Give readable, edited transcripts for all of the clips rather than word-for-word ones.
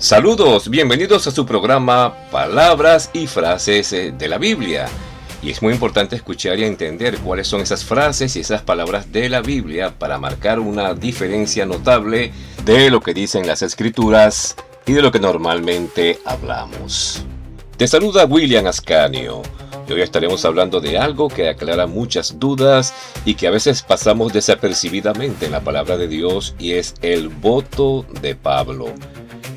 Saludos, bienvenidos a su programa Palabras y Frases de la Biblia. Y es muy importante escuchar y entender cuáles son esas frases y esas palabras de la Biblia para marcar una diferencia notable de lo que dicen las Escrituras y de lo que normalmente hablamos. Te saluda William Ascanio. Y hoy estaremos hablando de algo que aclara muchas dudas y que a veces pasamos desapercibidamente en la palabra de Dios, y es el voto de Pablo.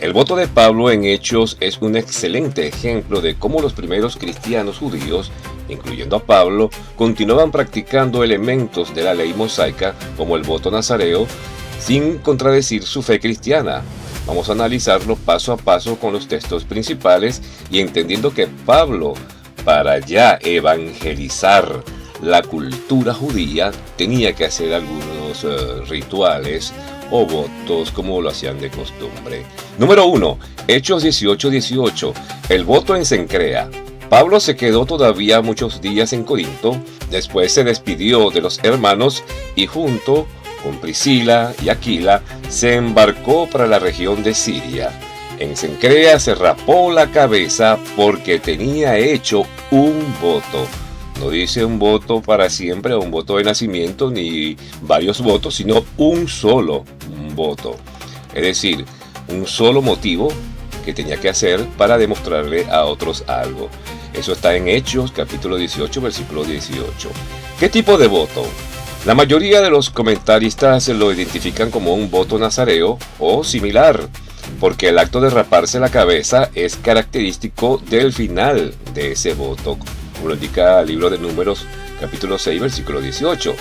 El voto de Pablo en Hechos es un excelente ejemplo de cómo los primeros cristianos judíos, incluyendo a Pablo, continuaban practicando elementos de la ley mosaica como el voto nazareo sin contradecir su fe cristiana. Vamos a analizarlo paso a paso con los textos principales y entendiendo que Pablo, para ya evangelizar la cultura judía, tenía que hacer algunos rituales o votos como lo hacían de costumbre. Número 1. Hechos 18:18. El voto en Cencrea. Pablo se quedó todavía muchos días en Corinto, después se despidió de los hermanos y junto con Priscila y Aquila se embarcó para la región de Siria. En Cencrea se rapó la cabeza porque tenía hecho un voto. No dice un voto para siempre o un voto de nacimiento ni varios votos, sino un solo voto. Es decir, un solo motivo que tenía que hacer para demostrarle a otros algo. Eso está en Hechos, capítulo 18, versículo 18. ¿Qué tipo de voto? La mayoría de los comentaristas lo identifican como un voto nazareo o similar, porque el acto de raparse la cabeza es característico del final de ese voto, como lo indica el libro de Números, capítulo 6, versículo 18.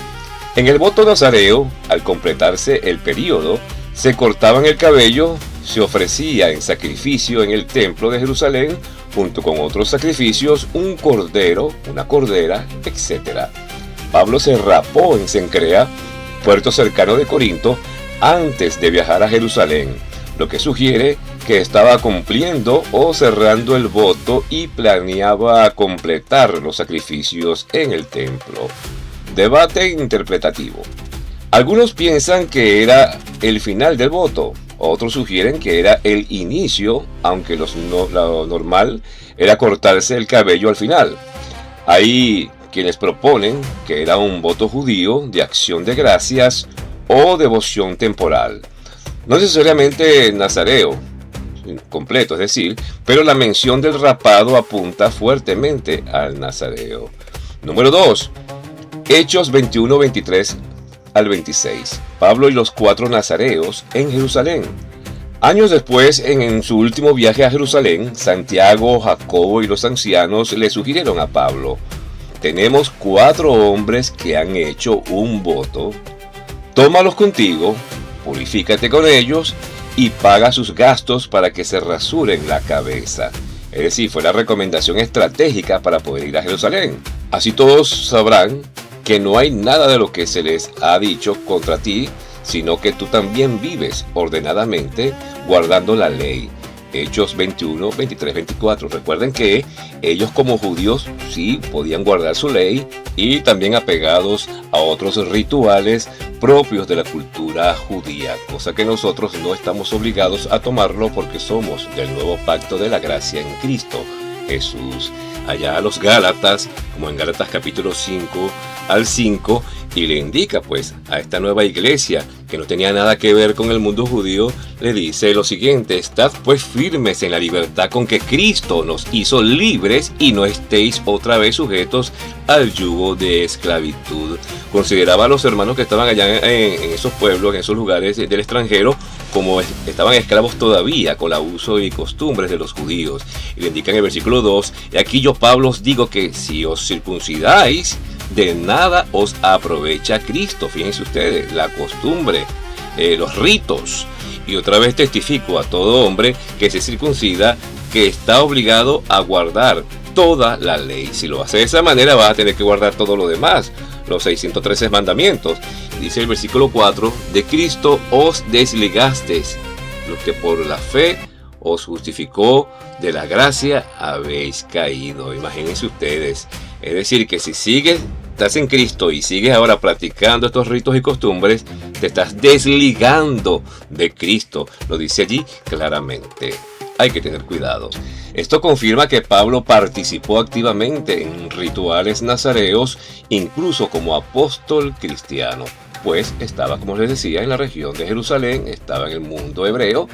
En el voto nazareo, al completarse el período, se cortaban el cabello, se ofrecía en sacrificio en el templo de Jerusalén, junto con otros sacrificios, un cordero, una cordera, etc. Pablo se rapó en Cencrea, puerto cercano de Corinto, antes de viajar a Jerusalén, lo que sugiere que estaba cumpliendo o cerrando el voto y planeaba completar los sacrificios en el templo. Debate interpretativo. Algunos piensan que era el final del voto, otros sugieren que era el inicio, aunque lo normal era cortarse el cabello al final. Hay quienes proponen que era un voto judío de acción de gracias o devoción temporal. No necesariamente nazareo completo, es decir, pero la mención del rapado apunta fuertemente al nazareo. Número 2. Hechos 21, 23 al 26. Pablo y los 4 nazareos en Jerusalén. Años después, en su último viaje a Jerusalén, Santiago, Jacobo y los ancianos le sugirieron a Pablo: tenemos 4 hombres que han hecho un voto, tómalos contigo, purifícate con ellos y paga sus gastos para que se rasuren la cabeza. Es decir, fue la recomendación estratégica para poder ir a Jerusalén. Así todos sabrán que no hay nada de lo que se les ha dicho contra ti, sino que tú también vives ordenadamente guardando la ley. Hechos 21, 23, 24. Recuerden que ellos como judíos sí podían guardar su ley y también apegados a otros rituales propios de la cultura judía, cosa que nosotros no estamos obligados a tomarlo porque somos del nuevo pacto de la gracia en Cristo Jesús. Allá a los Gálatas, como en Gálatas capítulo 5 al 5, y le indica pues a esta nueva iglesia que no tenía nada que ver con el mundo judío, le dice lo siguiente: estad pues firmes en la libertad con que Cristo nos hizo libres y no estéis otra vez sujetos al yugo de esclavitud. Consideraba a los hermanos que estaban allá en esos pueblos, en esos lugares del extranjero, como estaban esclavos todavía con el abuso y costumbres de los judíos. Y le indica en el versículo 2: y aquí yo, Pablo, os digo que si os circuncidáis, de nada os aprovecha Cristo. Fíjense ustedes, la costumbre, los ritos. Y otra vez testifico a todo hombre que se circuncida que está obligado a guardar toda la ley. Si lo hace de esa manera, va a tener que guardar todo lo demás, los 613 mandamientos. Dice el versículo 4: de Cristo os desligasteis, los que por la fe os justificó, de la gracia habéis caído. Imagínense ustedes. Es decir, que si estás en Cristo y sigues ahora practicando estos ritos y costumbres, te estás desligando de Cristo. Lo dice allí claramente. hay que tener cuidado. Esto confirma que Pablo participó activamente en rituales nazareos, incluso como apóstol cristiano, pues estaba, como les decía, en la región de Jerusalén, estaba en el mundo hebreo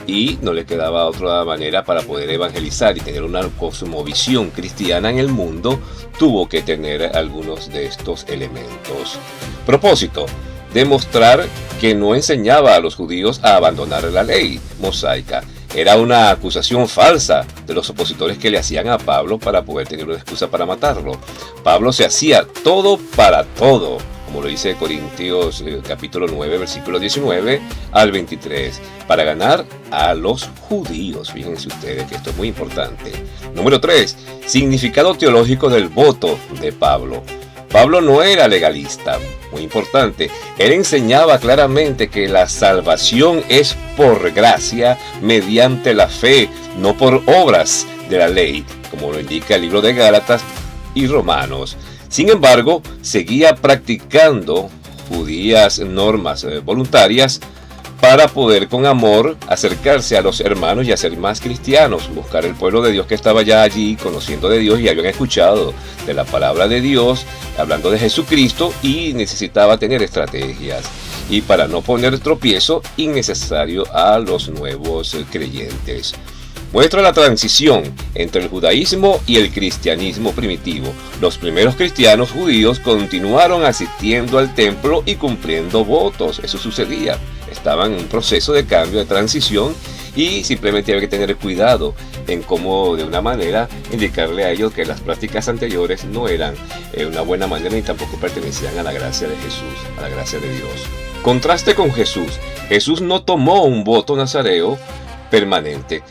y no le quedaba otra manera para poder evangelizar y tener una cosmovisión cristiana en el mundo. Tuvo que tener algunos de estos elementos. Propósito: demostrar que no enseñaba a los judíos a abandonar la ley mosaica. Era una acusación falsa de los opositores que le hacían a Pablo para poder tener una excusa para matarlo. Pablo se hacía todo para todo, como lo dice Corintios capítulo 9, versículo 19 al 23, para ganar a los judíos. Fíjense ustedes que esto es muy importante. Número 3. Significado teológico del voto de Pablo. Pablo no era legalista, muy importante. Él enseñaba claramente que la salvación es por gracia mediante la fe, no por obras de la ley, como lo indica el libro de Gálatas y Romanos. Sin embargo, seguía practicando judías normas voluntarias para poder con amor acercarse a los hermanos y hacer más cristianos, buscar el pueblo de Dios que estaba ya allí conociendo de Dios y habían escuchado de la palabra de Dios, hablando de Jesucristo, y necesitaba tener estrategias y para no poner tropiezo innecesario a los nuevos creyentes. Muestra la transición entre el judaísmo y el cristianismo primitivo. Los primeros cristianos judíos continuaron asistiendo al templo y cumpliendo votos. Eso sucedía. Estaban en un proceso de cambio, de transición, y simplemente había que tener cuidado en cómo, de una manera, indicarle a ellos que las prácticas anteriores no eran una buena manera ni tampoco pertenecían a la gracia de Jesús, a la gracia de Dios. Contraste con Jesús. Jesús no tomó un voto nazareo permanente.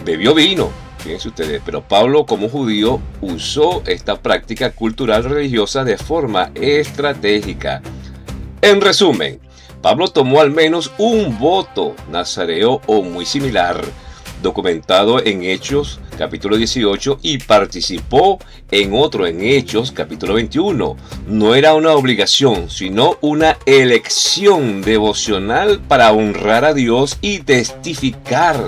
Bebió vino, fíjense ustedes, pero Pablo, como judío, usó esta práctica cultural religiosa de forma estratégica. En resumen, Pablo tomó al menos un voto nazareo o muy similar, documentado en Hechos capítulo 18, y participó en otro en Hechos capítulo 21. No era una obligación, sino una elección devocional para honrar a Dios y testificar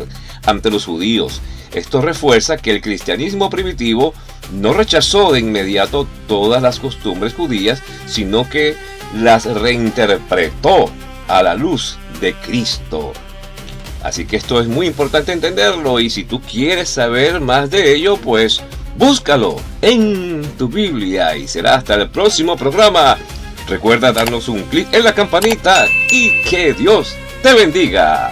ante los judíos. Esto refuerza que el cristianismo primitivo no rechazó de inmediato todas las costumbres judías, sino que las reinterpretó a la luz de Cristo. Así que esto es muy importante entenderlo, y si tú quieres saber más de ello, pues búscalo en tu Biblia, y será hasta el próximo programa. Recuerda darnos un clic en la campanita y que Dios te bendiga.